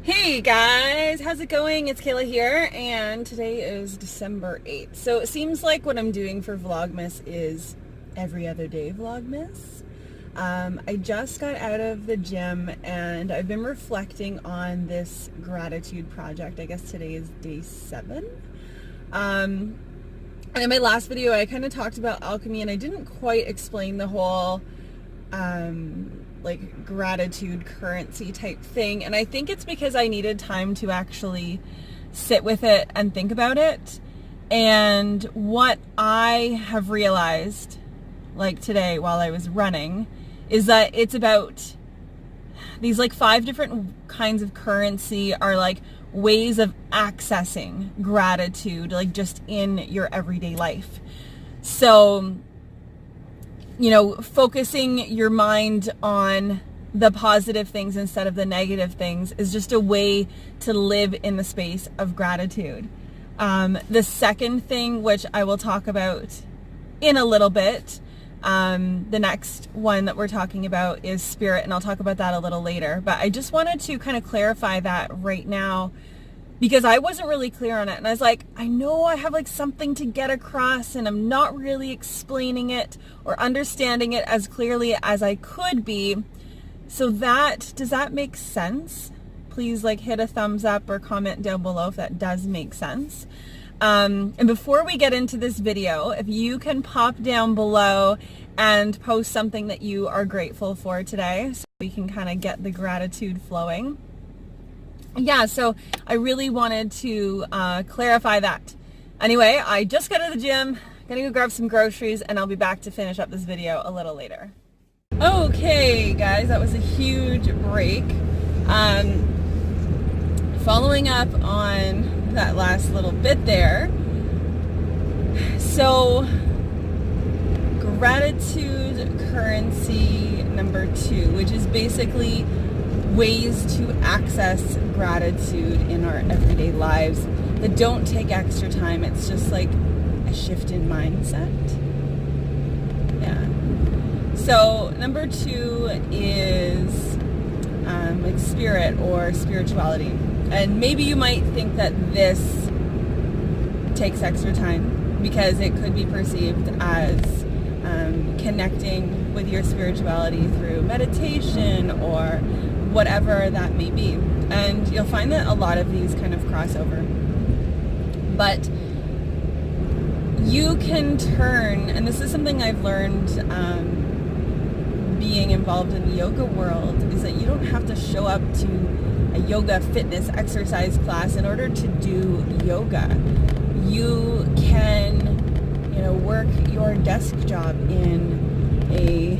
Hey guys, how's it going? It's Kayla here, and today is December 8th. So it seems like what I'm doing for Vlogmas is every other day Vlogmas. I just got out of the gym and I've been reflecting on this gratitude project. I guess today is day 7. And in my last video I kind of talked about alchemy and I didn't quite explain the whole like gratitude currency type thing, and I think it's because I needed time to actually sit with it and think about it. And what I have realized, like today while I was running, is that it's about these like 5 different kinds of currency are like ways of accessing gratitude, like just in your everyday life. So focusing your mind on the positive things instead of the negative things is just a way to live in the space of gratitude. The second thing, which I will talk about in a little bit, the next one that we're talking about is spirit, and I'll talk about that a little later. But I just wanted to kind of clarify that right now, because I wasn't really clear on it. And I was like, I know I have like something to get across and I'm not really explaining it or understanding it as clearly as I could be. So does that make sense? Please like hit a thumbs up or comment down below if that does make sense. And before we get into this video, if you can pop down below and post something that you are grateful for today, so we can kind of get the gratitude flowing. Yeah, so I really wanted to clarify that. Anyway, I just got out of the gym, gonna go grab some groceries, and I'll be back to finish up this video a little later. Okay, guys, that was a huge break. Following up on that last little bit there. So, gratitude currency number 2, which is basically ways to access gratitude in our everyday lives that don't take extra time. It's just like a shift in mindset. Yeah. So number 2 is like spirit or spirituality. And maybe you might think that this takes extra time because it could be perceived as connecting with your spirituality through meditation or whatever that may be. And you'll find that a lot of these kind of cross over. But you can turn, and this is something I've learned being involved in the yoga world, is that you don't have to show up to a yoga fitness exercise class in order to do yoga. You can, work your desk job in a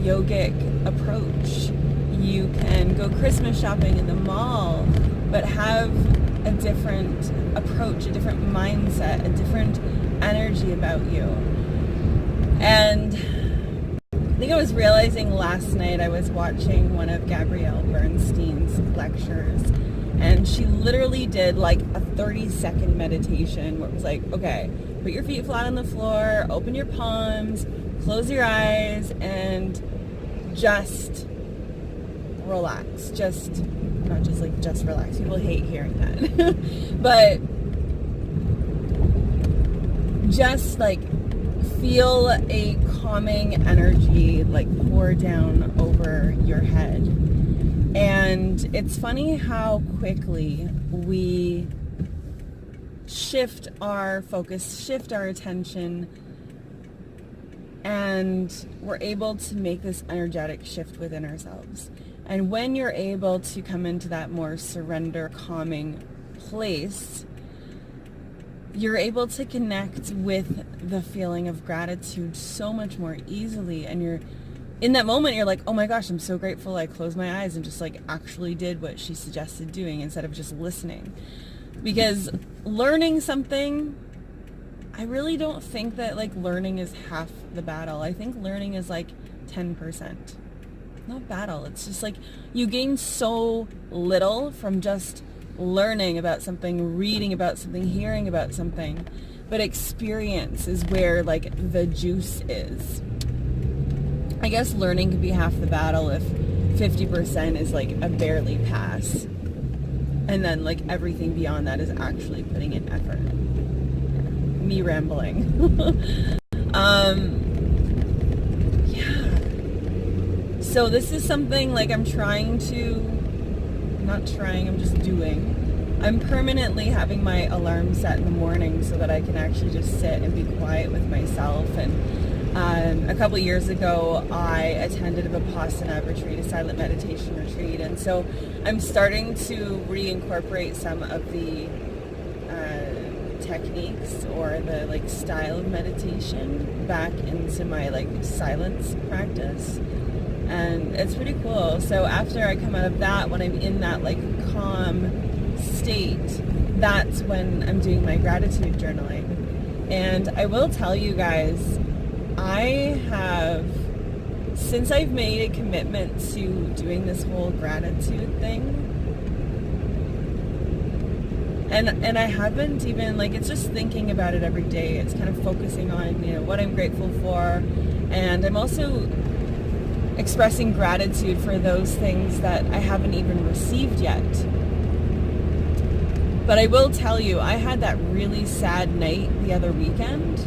yogic approach. You can go Christmas shopping in the mall, but have a different approach, a different mindset, a different energy about you. And I think I was realizing last night I was watching one of Gabrielle Bernstein's lectures, and she literally did like a 30-second meditation where it was like, okay, put your feet flat on the floor, open your palms, close your eyes, and just relax. Just relax. People hate hearing that. But just like feel a calming energy like pour down over your head. And it's funny how quickly we shift our focus, shift our attention, and we're able to make this energetic shift within ourselves. And when you're able to come into that more surrender, calming place, you're able to connect with the feeling of gratitude so much more easily. And you're in that moment, you're like, oh my gosh, I'm so grateful I closed my eyes and just like actually did what she suggested doing instead of just listening. Because learning something, I really don't think that like learning is half the battle. I think learning is like 10%. Not battle. It's just like you gain so little from just learning about something, reading about something, hearing about something. But experience is where like the juice is. I guess learning could be half the battle if 50% is like a barely pass. And then like everything beyond that is actually putting in effort. Me rambling. Yeah. So this is something like I'm just doing. I'm permanently having my alarm set in the morning so that I can actually just sit and be quiet with myself. And a couple of years ago, I attended a Vipassana retreat, a silent meditation retreat. And so I'm starting to reincorporate some of the techniques or the like style of meditation back into my like silence practice. And it's pretty cool. So after I come out of that, when I'm in that like calm state, that's when I'm doing my gratitude journaling. And I will tell you guys, since I've made a commitment to doing this whole gratitude thing, and I haven't even, like, it's just thinking about it every day. It's kind of focusing on, you know, what I'm grateful for. And I'm also expressing gratitude for those things that I haven't even received yet. But I will tell you, I had that really sad night the other weekend.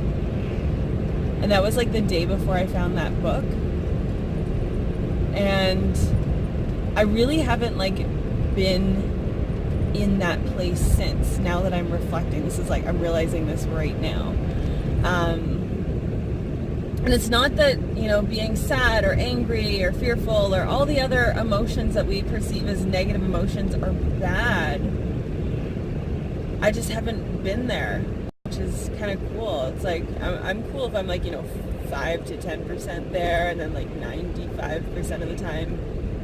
And that was like the day before I found that book. And I really haven't like been in that place since, now that I'm reflecting. This is like, I'm realizing this right now. And it's not that, you know, being sad or angry or fearful or all the other emotions that we perceive as negative emotions are bad. I just haven't been there, which is kind of cool. It's like, I'm cool if I'm like, you know, 5 to 10% there, and then like 95% of the time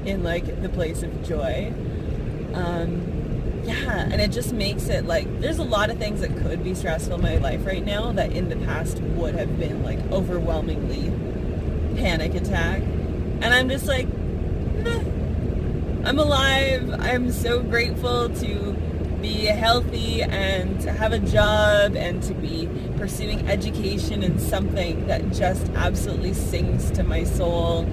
in like the place of joy. Yeah, and it just makes it like, there's a lot of things that could be stressful in my life right now that in the past would have been like overwhelmingly panic attack. And I'm just like, nah, I'm alive. I'm so grateful to be healthy and to have a job and to be pursuing education in something that just absolutely sings to my soul.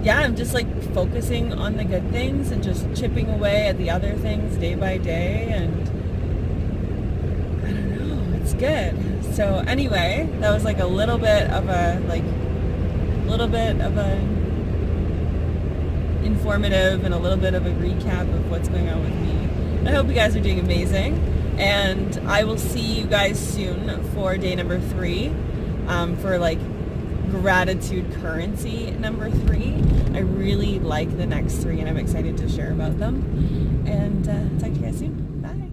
Yeah, I'm just like focusing on the good things and just chipping away at the other things day by day, and I don't know, it's good. So anyway, that was like a little bit of a informative and a little bit of a recap of what's going on with me. I hope you guys are doing amazing, and I will see you guys soon for day number 3, for like gratitude currency number 3. I really like the next 3, and I'm excited to share about them. And talk to you guys soon. Bye.